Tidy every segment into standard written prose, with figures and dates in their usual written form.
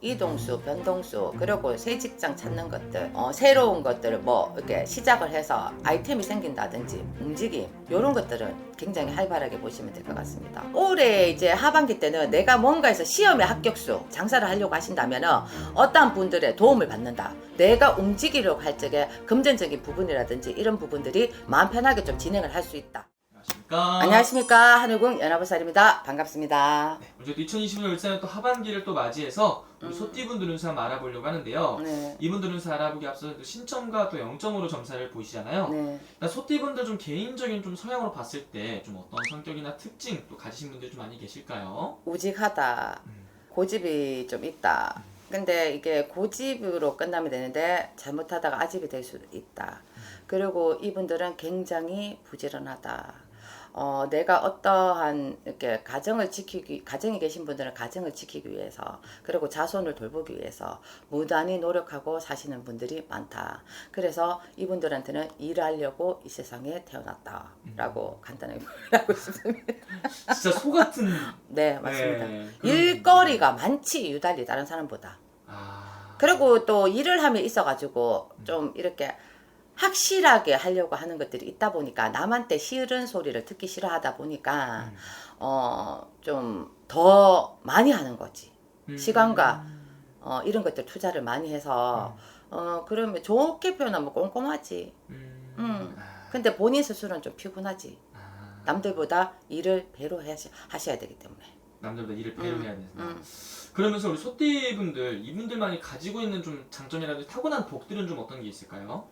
이동수, 변동수, 그리고 새 직장 찾는 것들, 새로운 것들을 뭐 이렇게 시작을 해서 아이템이 생긴다든지 움직임 이런 것들은 굉장히 활발하게 보시면 될 것 같습니다. 올해 이제 하반기 때는 내가 뭔가에서 시험에 합격수 장사를 하려고 하신다면은 어떠한 분들의 도움을 받는다. 내가 움직이려고 할 적에 금전적인 부분이라든지 이런 부분들이 마음 편하게 좀 진행을 할 수 있다. 안녕하십니까. 하늘궁 연하보살입니다. 반갑습니다. 네, 이제 2020년 울산은 또 하반기를 또 맞이해서 우리 소띠분들 운수 한번 알아보려고 하는데요. 네. 이분들 운수 알아보기 앞서서 또 신점과 또 0점으로 점사를 보시잖아요. 네. 소띠분들 좀 개인적인 좀 성향으로 봤을 때 좀 어떤 성격이나 특징 또 가지신 분들 좀 많이 계실까요? 우직하다. 고집이 좀 있다. 근데 이게 고집으로 끝나면 되는데 잘못하다가 아집이 될 수도 있다. 그리고 이분들은 굉장히 부지런하다. 내가 어떠한 이렇게 가정에 계신 분들은 가정을 지키기 위해서, 그리고 자손을 돌보기 위해서 무단히 노력하고 사시는 분들이 많다. 그래서 이분들한테는 일하려고 이 세상에 태어났다라고 간단하게 표현하고 싶습니다. 진짜 소 같은. 네, 맞습니다. 네, 일거리가 많지, 유달리 다른 사람보다. 그리고 또 일을 함에 있어가지고 좀 이렇게 확실하게 하려고 하는 것들이 있다 보니까 남한테 싫은 소리를 듣기 싫어하다 보니까 좀 더 많이 하는 거지. 시간과 이런 것들 투자를 많이 해서 그러면 좋게 표현하면 꼼꼼하지. 근데 본인 스스로는 좀 피곤하지. 남들보다 일을 배로 하셔야 되기 때문에. 남들보다 일을 배로 해야 된다. 그러면서 우리 소띠분들, 이분들만이 가지고 있는 좀 장점이라든지 타고난 복들은 좀 어떤 게 있을까요?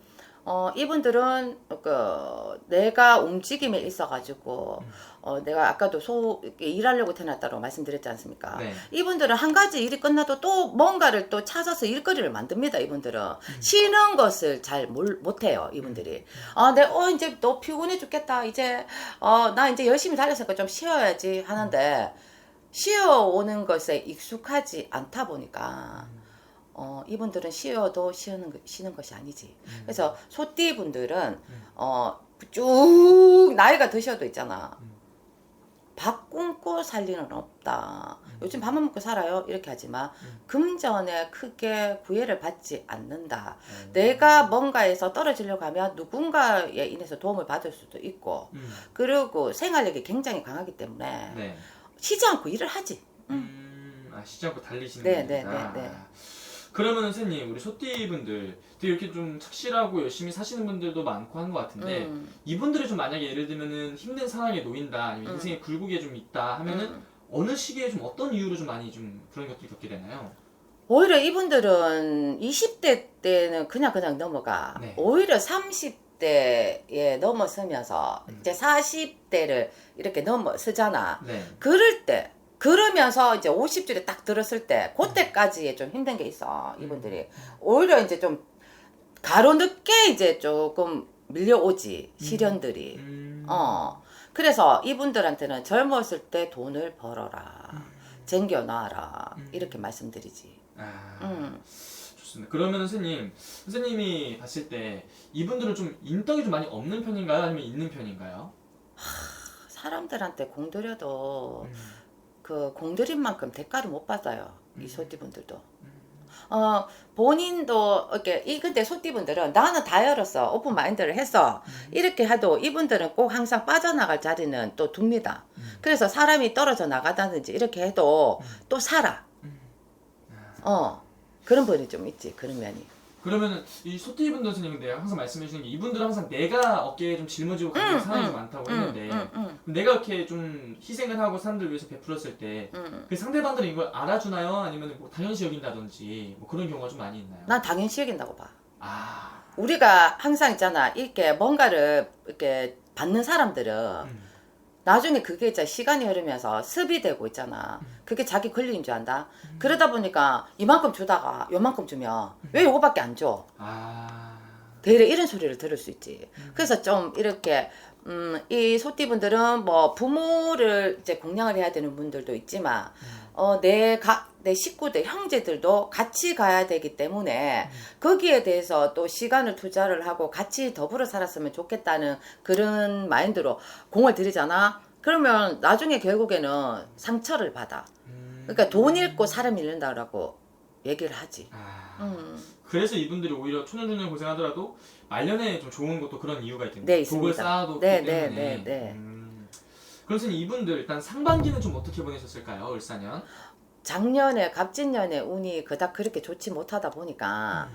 이분들은 내가 움직임에 있어가지고 내가 아까도 일하려고 태어났다고 말씀드렸지 않습니까? 네. 이분들은 한 가지 일이 끝나도 또 뭔가를 또 찾아서 일거리를 만듭니다. 이분들은 쉬는 것을 잘 못해요. 이분들이 내가 이제 너 피곤해 죽겠다. 이제 나 이제 열심히 달렸으니까 좀 쉬어야지 하는데 쉬어오는 것에 익숙하지 않다 보니까 이분들은 쉬어도 쉬는 것이 아니지. 그래서 소띠 분들은 쭉 나이가 드셔도 있잖아. 밥 굶고 살 리는 없다. 요즘 밥만 먹고 살아요. 이렇게 하지만 금전에 크게 구애를 받지 않는다. 내가 뭔가에서 떨어지려고 하면 누군가에 인해서 도움을 받을 수도 있고 그리고 생활력이 굉장히 강하기 때문에 네. 쉬지 않고 일을 하지. 쉬지 않고 달리시는 네. 분들이다. 그러면 선생님, 우리 소띠분들 이렇게 좀 착실하고 열심히 사시는 분들도 많고 한 것 같은데 이분들이 좀 만약에 예를 들면은 힘든 상황에 놓인다, 아니면 인생의 굴곡에 좀 있다 하면은 어느 시기에 좀 어떤 이유로 좀 많이 좀 그런 것들이 겪게 되나요? 오히려 이분들은 20대 때는 그냥 넘어가. 네. 오히려 30대에 넘어서면서 이제 40대를 이렇게 넘어서잖아. 네. 그러면서 이제 50줄에 딱 들었을 때 그때까지의 좀 힘든 게 있어. 이분들이 오히려 이제 좀 가로늦게 이제 조금 밀려오지, 시련들이. 그래서 이분들한테는 젊었을 때 돈을 벌어라, 쟁겨놔라, 이렇게 말씀드리지. 좋습니다. 그러면 선생님이 봤을 때 이분들은 좀 인덕이 좀 많이 없는 편인가요? 아니면 있는 편인가요? 사람들한테 공들여도 그 공들인 만큼 대가를 못 받아요. 이 소띠분들도. 본인도 이렇게 근데 소띠분들은 나는 다 열었어, 오픈 마인드를 했어, 이렇게 해도 이분들은 꼭 항상 빠져나갈 자리는 또 둡니다. 그래서 사람이 떨어져 나가다든지 이렇게 해도 또 살아. 그런 분이 좀 있지, 그런 면이. 그러면 이 소띠분들 선생님, 근데 항상 말씀해 주시는 게 이분들은 항상 내가 어깨에 좀 짊어지고 가는 상황이 많다고 했는데 내가 이렇게 좀 희생을 하고 사람들 위해서 베풀었을 때 그 상대방들은 이걸 알아주나요? 아니면 뭐 당연시 여긴다든지 뭐 그런 경우가 좀 많이 있나요? 난 당연시 여긴다고 봐. 아, 우리가 항상 있잖아, 이렇게 뭔가를 이렇게 받는 사람들은 나중에 그게 이제 시간이 흐르면서 습이 되고 있잖아. 그게 자기 권리인 줄 안다. 그러다 보니까 이만큼 주다가 요만큼 주면 왜 요거밖에 안 줘? 대래 이런 소리를 들을 수 있지. 그래서 좀 이렇게 이 소띠분들은 뭐 부모를 이제 공양을 해야 되는 분들도 있지만 내 식구들, 형제들도 같이 가야 되기 때문에 거기에 대해서 또 시간을 투자를 하고 같이 더불어 살았으면 좋겠다는 그런 마인드로 공을 들이잖아. 그러면 나중에 결국에는 상처를 받아. 그러니까 돈 잃고 사람 잃는다라고 얘기를 하지. 그래서 이분들이 오히려 초년중년 고생하더라도 말년에 좀 좋은 것도 그런 이유가 있겠네요. 네, 독을 있습니다. 쌓아뒀기 네, 때문에. 네, 네, 네. 그럼 선생님 이분들 일단 상반기는 좀 어떻게 보내셨을까요? 을사년? 작년에 갑진년에 운이 그닥 그렇게 좋지 못하다 보니까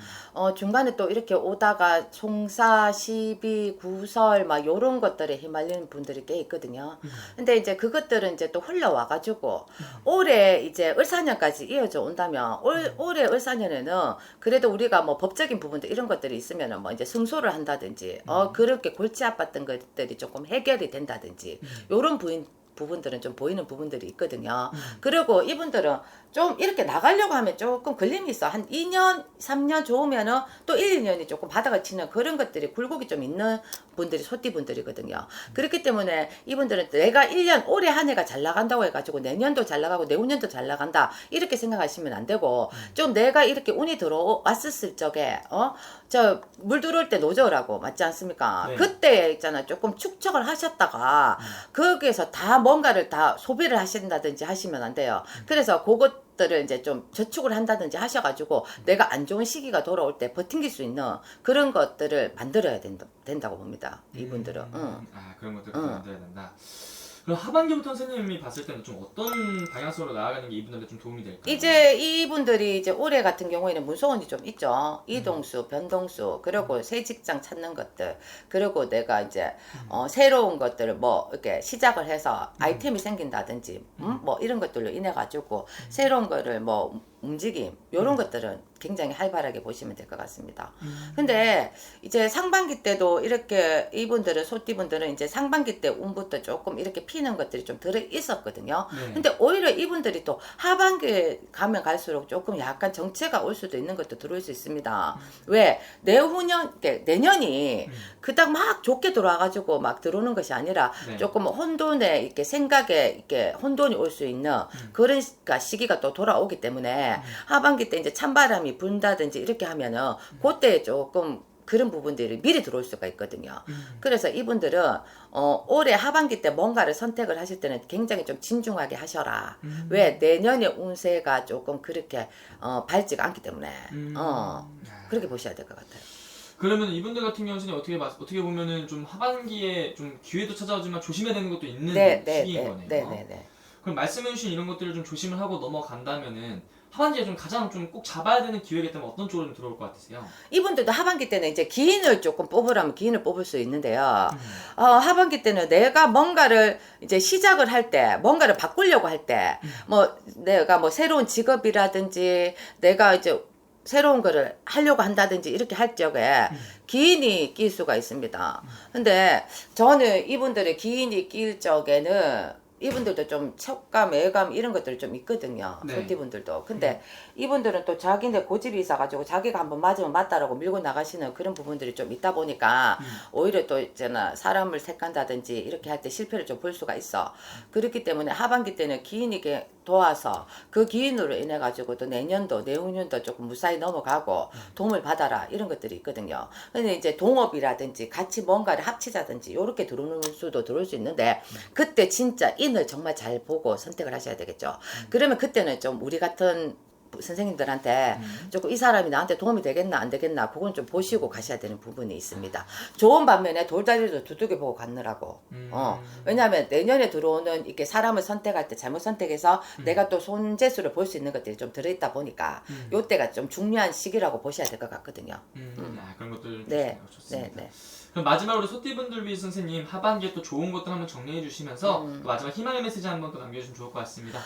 중간에 또 이렇게 오다가 송사, 시비, 구설 막 요런 것들에 휘말리는 분들이 꽤 있거든요. 근데 이제 그것들은 이제 또 흘러와가지고 올해 이제 을사년까지 이어져 온다면 올해 을사년에는 그래도 우리가 뭐 법적인 부분들 이런 것들이 있으면은 뭐 이제 승소를 한다든지 그렇게 골치 아팠던 것들이 조금 해결이 된다든지 요런 부분들은 좀 보이는 부분들이 있거든요. 그리고 이분들은 좀 이렇게 나가려고 하면 조금 걸림이 있어. 한 2년, 3년 좋으면은 또 1, 2년이 조금 바닥을 치는 그런 것들이 굴곡이 좀 있는 분들이 소띠분들이거든요. 그렇기 때문에 이분들은 내가 1년, 올해 한 해가 잘 나간다고 해가지고 내년도 잘 나가고 내후년도 잘 나간다. 이렇게 생각하시면 안 되고 좀 내가 이렇게 운이 들어왔을 적에 저 물 들어올 때 노저라고 맞지 않습니까? 네. 그때 있잖아 조금 축적을 하셨다가 거기에서 다 뭔가를 다 소비를 하신다든지 하시면 안 돼요. 그래서 그것들을 이제 좀 저축을 한다든지 하셔가지고 내가 안 좋은 시기가 돌아올 때 버팅길 수 있는 그런 것들을 만들어야 된다고 봅니다. 이분들은. 그런 것들을 만들어야 된다. 그럼 하반기부터 선생님이 봤을 때는 좀 어떤 방향성으로 나아가는 게 이분들한테 좀 도움이 될까요? 이제 이분들이 이제 올해 같은 경우에는 문서운이 좀 있죠. 이동수, 변동수, 그리고 새 직장 찾는 것들, 그리고 내가 이제 새로운 것들을 뭐 이렇게 시작을 해서 아이템이 생긴다든지, 뭐 이런 것들로 인해 가지고 새로운 거를 뭐 움직임 이런 것들은 굉장히 활발하게 보시면 될 것 같습니다. 근데 이제 상반기 때도 이렇게 이분들은 소띠분들은 이제 상반기 때 운부터 조금 이렇게 피는 것들이 좀 들어 있었거든요. 네. 근데 오히려 이분들이 또 하반기에 가면 갈수록 조금 약간 정체가 올 수도 있는 것도 들어올 수 있습니다. 왜 내후년 내년이 그닥 막 좋게 들어와가지고 막 들어오는 것이 아니라 네. 조금 혼돈에 이렇게 생각에 이렇게 혼돈이 올 수 있는 그런 시기가 또 돌아오기 때문에 하반기 때 이제 찬바람이 분다든지 이렇게 하면은 그때 조금 그런 부분들이 미리 들어올 수가 있거든요. 그래서 이분들은 올해 하반기 때 뭔가를 선택을 하실 때는 굉장히 좀 진중하게 하셔라. 왜 내년의 운세가 조금 그렇게 밝지가 않기 때문에 그렇게 보셔야 될 것 같아요. 그러면 이분들 같은 경우는 어떻게 보면은 좀 하반기에 좀 기회도 찾아오지만 조심해야 되는 것도 있는 시기인 거네요. 네. 그럼 말씀해주신 이런 것들을 좀 조심을 하고 넘어간다면은 하반기에 좀 가장 좀 꼭 잡아야 되는 기회가 있다면 어떤 쪽으로 좀 들어올 것 같으세요? 이분들도 하반기 때는 이제 기인을 조금 뽑으라면 기인을 뽑을 수 있는데요. 하반기 때는 내가 뭔가를 이제 시작을 할 때, 뭔가를 바꾸려고 할 때, 뭐 내가 뭐 새로운 직업이라든지 내가 이제 새로운 거를 하려고 한다든지 이렇게 할 적에 기인이 낄 수가 있습니다. 근데 저는 이분들의 기인이 낄 적에는 이분들도 좀 촉감, 애감 이런 것들이 좀 있거든요. 네. 소띠분들도. 근데 이분들은 또 자기네 고집이 있어가지고 자기가 한번 맞으면 맞다라고 밀고 나가시는 그런 부분들이 좀 있다 보니까 오히려 또 있잖아 사람을 택한다든지 이렇게 할 때 실패를 좀 볼 수가 있어. 그렇기 때문에 하반기 때는 기인에게 도와서 그 기인으로 인해 가지고 또 내년도 내후년도 조금 무사히 넘어가고 도움을 받아라 이런 것들이 있거든요. 근데 이제 동업이라든지 같이 뭔가를 합치자든지 이렇게 들어오는 수도 들어올 수 있는데 그때 진짜 인을 정말 잘 보고 선택을 하셔야 되겠죠. 그러면 그때는 좀 우리 같은 선생님들한테 조금 이 사람이 나한테 도움이 되겠나 안 되겠나 그건 좀 보시고 가셔야 되는 부분이 있습니다. 좋은 반면에 돌다리도 두들겨 보고 갔느라고. 왜냐하면 내년에 들어오는 이렇게 사람을 선택할 때 잘못 선택해서 내가 또 손재수를 볼 수 있는 것들이 좀 들어있다 보니까 요때가 좀 중요한 시기라고 보셔야 될 것 같거든요. 그런 것들 네. 좋습니다. 네. 그럼 마지막으로 소띠분들 위해 선생님 하반기에 또 좋은 것들 한번 정리해 주시면서 또 마지막 희망의 메시지 한번 또 남겨주시면 좋을 것 같습니다.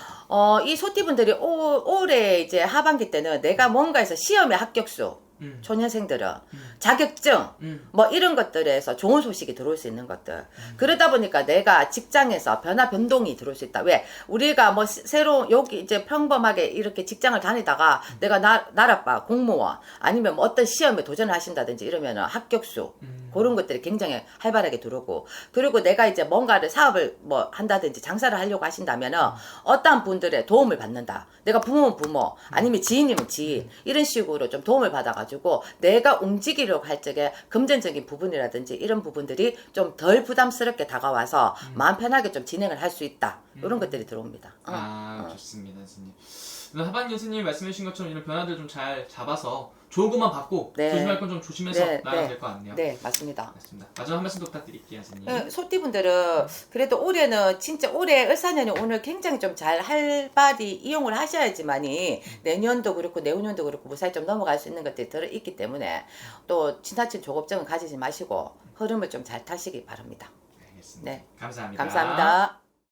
이 소띠분들이 올해 이제 하반기 때는 내가 뭔가에서 시험의 합격수 초년생들은 자격증 뭐 이런 것들에서 좋은 소식이 들어올 수 있는 것들 그러다 보니까 내가 직장에서 변동이 들어올 수 있다. 왜 우리가 뭐 새로운 여기 이제 평범하게 이렇게 직장을 다니다가 내가 나라바 공무원 아니면 뭐 어떤 시험에 도전을 하신다든지 이러면은 합격수 그런 것들이 굉장히 활발하게 들어오고 그리고 내가 이제 뭔가를 사업을 뭐 한다든지 장사를 하려고 하신다면은 어떠한 분들의 도움을 받는다. 내가 부모면 부모 아니면 지인이면 지인 이런 식으로 좀 도움을 받아가지고 가지고 내가 움직이려고 할 적에 금전적인 부분이라든지 이런 부분들이 좀 덜 부담스럽게 다가와서 마음 편하게 좀 진행을 할 수 있다. 이런 것들이 들어옵니다. 좋습니다, 선생님. 하반기 선생님이 말씀해주신 것처럼 이런 변화들 좀 잘 잡아서 좋은 것만 받고 네. 조심할 건 좀 조심해서 네, 나가야 네. 될 것 같네요. 네, 맞습니다. 맞습니다. 마지막 한 말씀 더 부탁드릴게요, 선생님. 소띠분들은 그래도 올해는 진짜 올해 을사년이 오늘 굉장히 좀 잘 활발히 이용을 하셔야지만이 내년도 그렇고 내후년도 그렇고 무사히 좀 넘어갈 수 있는 것들이 들어있기 때문에 또 지나친 조급증을 가지지 마시고 흐름을 좀 잘 타시기 바랍니다. 알겠습니다. 네. 감사합니다. 감사합니다.